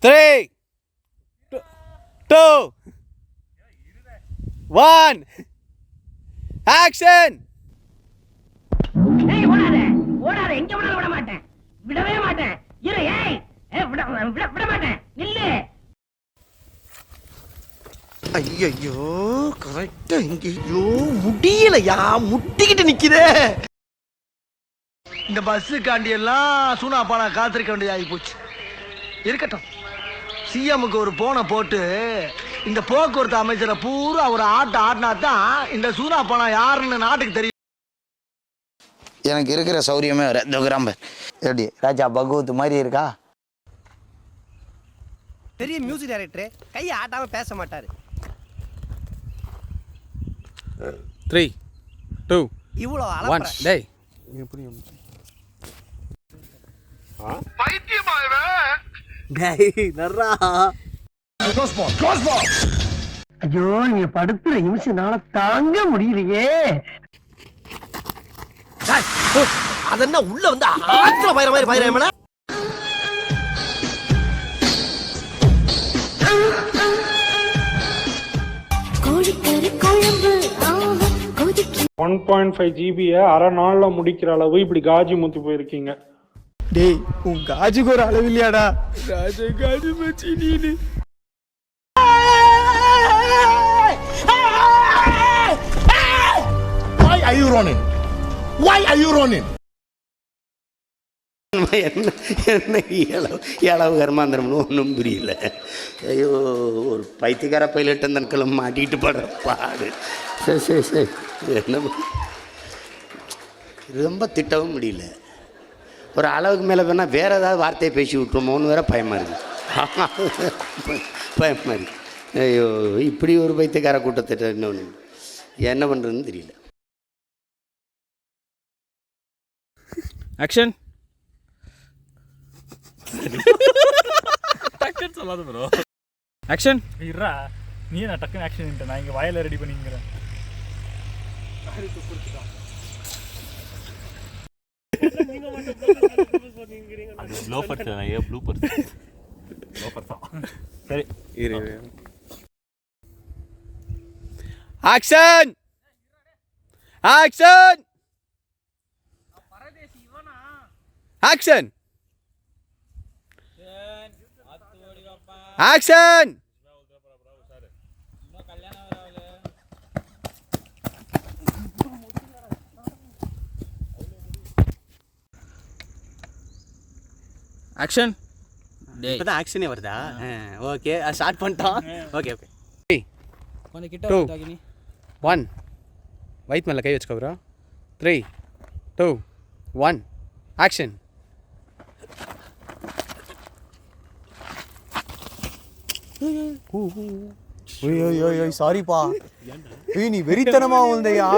3, 2, 1, action! ஏய் ஓடாத எங்க வேணாலும் விட மாட்டேன், விடவே மாட்டேன். இரு ஏய் விட மாட்டேன், நில்லு. ஐயோ கரெக்டா எங்கேயோ முடியலையா, முட்டிக்கிட்டு நிக்குதே. இந்த பஸ்ஸுக்காண்டி எல்லாம் சூனா பானா காத்திருக்க வேண்டியது ஆகி போச்சு. இருக்கட்டும், சிஎம்முக்கு ஒரு போனை போட்டு இந்த போக்குவரத்து அமைச்சரை பூரா ஒரு ஆடினா தான் இந்த சூனா பானா யாருன்னு நாட்டுக்கு தெரியும். எனக்கு இருக்கிற சௌரியமே வேற. இந்த கிராம எப்படி ராஜா பகவத் மாதிரி இருக்கா? பெரிய மியூசிக் டைரக்டர் கையை ஆட்டாம பேச மாட்டாரு. 3, 2, இவ்வளோ 1. டேய் ஐயோ நீங்க படுத்துற நிமிஷம்னால தாங்க முடியலையே. அதென்ன உள்ள வந்து ஆத்திர பயிர மாதிரி பயிர GB அரை நாள்ல முடிக்கிற அளவு இப்படி காஜி முத்தி போயிருக்கீங்க. டேய் உன் காஜுக்கு ஒரு அளவு இல்லையாடா? காஜு மச்சி நீனு. Why are you running? Why are you running? என்ன இளவு கர்மாந்திரம்னு ஒன்றும் புரியல. ஐயோ, ஒரு பைத்தியக்கார பைலட் அந்த கிளம்ப மாட்டிக்கிட்டு படுற பாடு. சரி என்ன ரொம்ப திட்டவும் முடியல. ஒரு அளவுக்கு மேலே வேணால் வேறு ஏதாவது வார்த்தையை பேசி விட்டுருமோன்னு வேற பயமாக இருக்குது. பயமாக இருக்குது. ஐயோ, இப்படி ஒரு பைத்தியக்கார கூட்டத்திட்ட இன்னொன்று என்ன பண்ணுறதுன்னு தெரியல. ஆக்ஷன். டக்குன்னு சொல்லாத ப்ரோ. ஆக்ஷன். இருடா, நீ நான் டக்குன்னு ஆக்ஷன் நான் இங்கே வாயில ரெடி பண்ணிக்கிறேன். சரி இரு. Action. Action. Action. Action. Action. இப்பதான் ஆக்ஷனே வருதா? ஓகே, ஸ்டார்ட் பண்ணிட்டோம். ஓகே 2, 1. வயிற்று மேலே கை வச்சுக்கோ ப்ரோ. 3, 2, 1. ஆக்ஷன். சாரிப்பா, நீ வெறித்தனமா வந்தையா?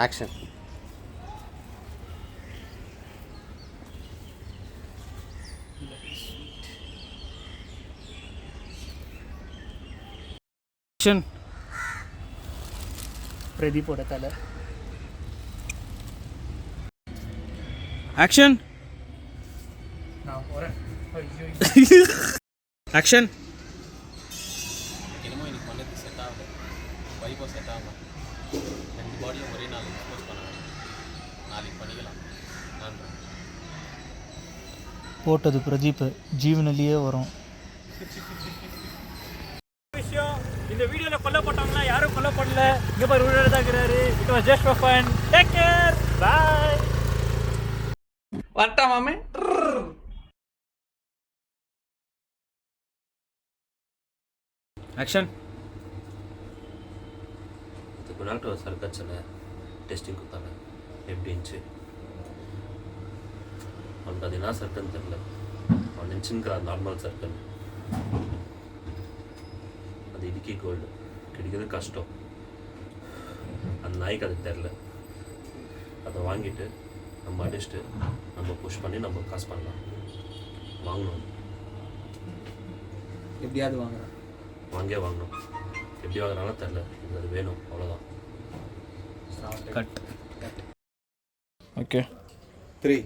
ஆக்ஷன். ஆக்ஷன். பிரதீப்போட தலை. ஆக்ஷன். நான் போகிறேன். ஆக்ஷன். என்னமோ எனக்கு பண்ணது செட் ஆகல, வைபோ செட் ஆகல. ரெண்டு பாடியும் ஒரே நாள் எக்ஸ்போஸ் பண்ண வேணும். நாளைக்கு பண்ணிக்கலாம். நான் போட்டது பிரதீப் ஜீவனிலேயே வரும். விஷயம், இந்த வீடியோவில் கொல்லப்பட்டவங்களா யாரும் கொல்லப்படல. இங்கே பாரு உயிரோட தான் இருக்கிறாரு. It was just for fun. Take care, bye. வரட்டா மாமே. ஆக்ஷன். இதுக்கு டாக்டர் சர்க்கச்சில் டெஸ்டிங் கொடுத்தாங்க. எப்படி இருந்துச்சு? அவனுக்கு அது என்ன சர்க்குன்னு தெரியல. அவன் நினச்சின்னுக்கிறான் நார்மல் சர்க்கிள். அது இடுக்கி கோல்டு கிடைக்கிறது கஷ்டம். அந்த நாய்க்கு அது தெரில. அதை வாங்கிட்டு நம்ம அடிச்சுட்டு நம்ம புஷ் பண்ணி நம்ம காசு பண்ணலாம். வாங்கணும், எப்படியாவது வாங்குறேன். வாங்கணும். எப்படி வாங்குறாலும் தெரில. இது அது வேணும், அவ்வளோதான். கட். Okay 3,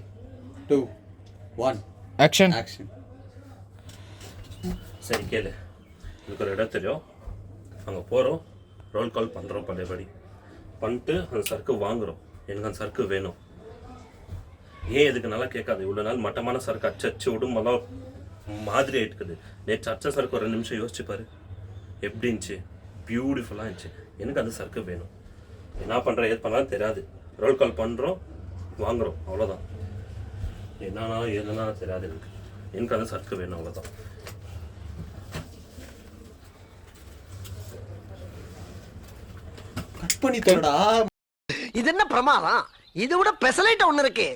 2 1 action. ஆக்ஷன். சரி கேளு, எனக்கு ஒரு இடம் தெரியும், அங்கே போகிறோம், ரோல் கால் பண்ணுறோம், பழையபடி பண்ணிட்டு அந்த சரக்கு வாங்குகிறோம். எனக்கு அந்த சரக்கு வேணும். ஏன் இதுக்கு நல்லா கேட்காது, இவ்வளோ நாள் மட்டமான சரக்கு அச்சச்சு உடம்பெல்லாம் மாதிரி ஆயிட்டுக்குது. நேற்று அச்ச சரக்கு ஒரு 2 நிமிஷம் யோசிச்சு பாரு, எப்படி இருந்துச்சு, பியூட்டிஃபுல்லாக இருந்துச்சு. எனக்கு அந்த சரக்கு வேணும். என்ன பண்ணுறேன் ஏது பண்ணலாம் தெரியாது, ரோல் கால் பண்ணுறோம், வாங்குகிறோம், அவ்வளோதான். என்னன்னா எதுனா தெரியாது எனக்கு அந்த சரக்கு வேணும், அவ்வளோதான். கட் பண்ணி தரடா. இது என்ன பிரமாதம்? இதை விட பெசலைட் ஒண்ணு இருக்கு.